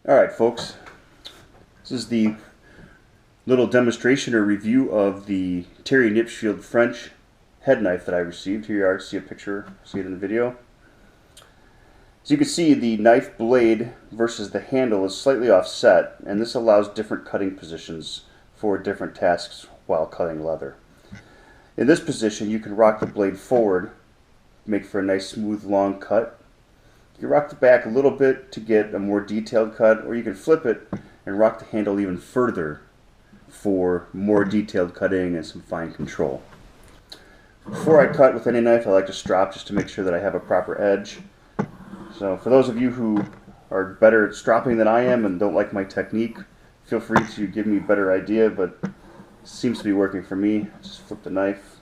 Alright folks, this is the little demonstration or review of the Terry Knipschield French head knife that I received. Here you are, see a picture, see it in the video. As you can see, the knife blade versus the handle is slightly offset, and this allows different cutting positions for different tasks while cutting leather. In this position, you can rock the blade forward, make for a nice smooth long cut. You can rock the back a little bit to get a more detailed cut, or you can flip it and rock the handle even further for more detailed cutting and some fine control. Before I cut with any knife, I like to strop just to make sure that I have a proper edge. So for those of you who are better at stropping than I am and don't like my technique, feel free to give me a better idea, but it seems to be working for me. Just flip the knife,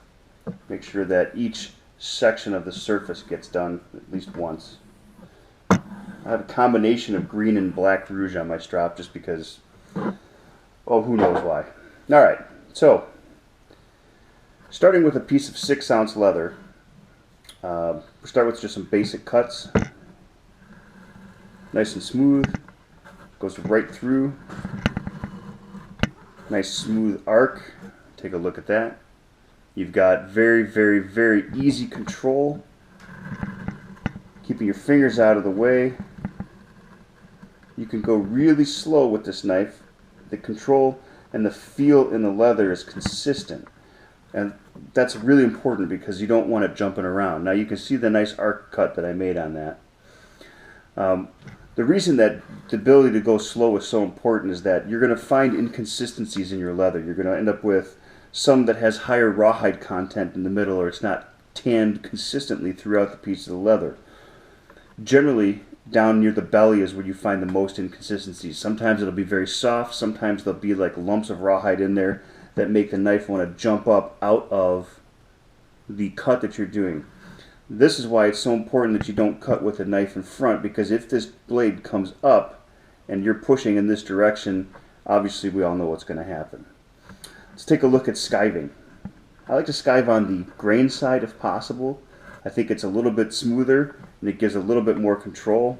make sure that each section of the surface gets done at least once. I have a combination of green and black rouge on my strop just because, oh, who knows why. Alright, so starting with a piece of 6-ounce leather, we'll start with just some basic cuts. Nice and smooth, goes right through. Nice smooth arc, take a look at that. You've got very, very, very easy control, keeping your fingers out of the way. You can go really slow with this knife. The control and the feel in the leather is consistent, and that's really important because you don't want it jumping around. Now you can see the nice arc cut that I made on that. The reason that the ability to go slow is so important is that you're going to find inconsistencies in your leather. You're going to end up with some that has higher rawhide content in the middle, or it's not tanned consistently throughout the piece of the leather. Generally, down near the belly is where you find the most inconsistencies. Sometimes it'll be very soft, sometimes there'll be like lumps of rawhide in there that make the knife want to jump up out of the cut that you're doing. This is why it's so important that you don't cut with a knife in front, because if this blade comes up and you're pushing in this direction, obviously we all know what's going to happen. Let's take a look at skiving. I like to skive on the grain side if possible. I think it's a little bit smoother and it gives a little bit more control.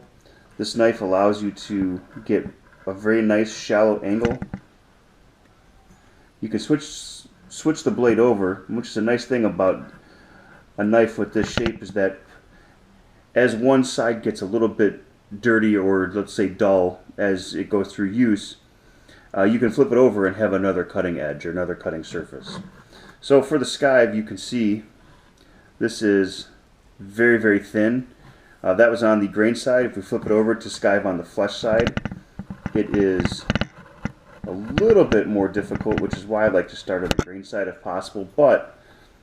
This knife allows you to get a very nice shallow angle. You can switch the blade over, which is a nice thing about a knife with this shape, is that as one side gets a little bit dirty, or let's say dull, as it goes through use, you can flip it over and have another cutting edge or another cutting surface. So for the skive, you can see this is very, very thin. That was on the grain side. If we flip it over to skive on the flesh side, it is a little bit more difficult, which is why I like to start on the grain side if possible, but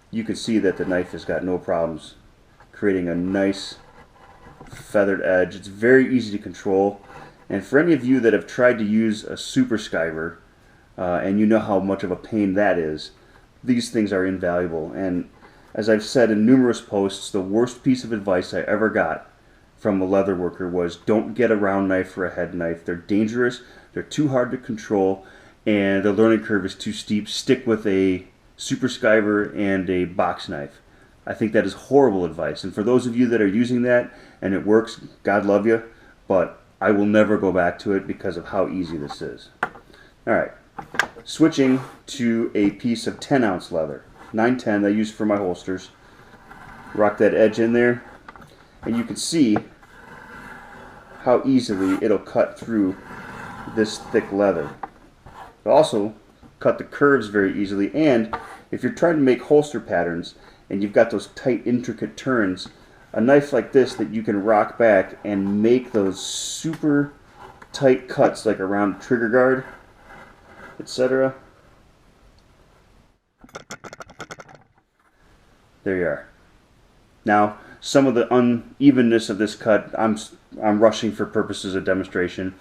you can see that the knife has got no problems creating a nice feathered edge. It's very easy to control, and for any of you that have tried to use a super skiver and you know how much of a pain that is, these things are invaluable. And as I've said in numerous posts, the worst piece of advice I ever got from a leather worker was don't get a round knife for a head knife. They're dangerous, they're too hard to control, and the learning curve is too steep. Stick with a super skiver and a box knife. I think that is horrible advice, and for those of you that are using that and it works, God love you, but I will never go back to it because of how easy this is. Alright, switching to a piece of 10-ounce leather, 910 I use for my holsters. Rock that edge in there, and you can see how easily it'll cut through this thick leather. It'll also cut the curves very easily, and if you're trying to make holster patterns and you've got those tight, intricate turns, a knife like this that you can rock back and make those super tight cuts like around the trigger guard, etc. There you are. Now, some of the unevenness of this cut, I'm rushing for purposes of demonstration,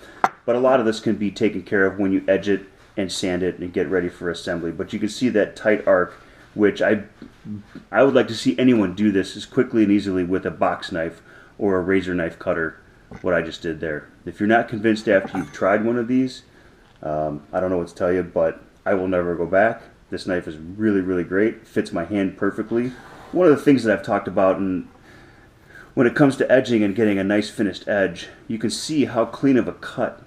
but a lot of this can be taken care of when you edge it and sand it and get ready for assembly. But you can see that tight arc, which I would like to see anyone do this as quickly and easily with a box knife or a razor knife cutter, what I just did there. If you're not convinced after you've tried one of these, I don't know what to tell you, but I will never go back. This knife is really, really great. It fits my hand perfectly. One of the things that I've talked about when it comes to edging and getting a nice finished edge, you can see how clean of a cut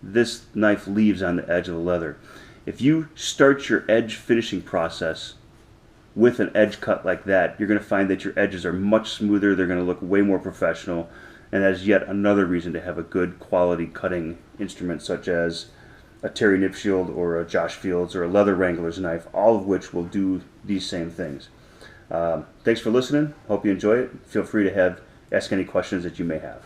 this knife leaves on the edge of the leather. If you start your edge finishing process with an edge cut like that, you're going to find that your edges are much smoother. They're going to look way more professional, and that's yet another reason to have a good quality cutting instrument such as a Terry Knipschield or a Josh Fields or a Leather Wrangler's knife, all of which will do these same things. Thanks for listening. Hope you enjoy it. Feel free to ask any questions that you may have.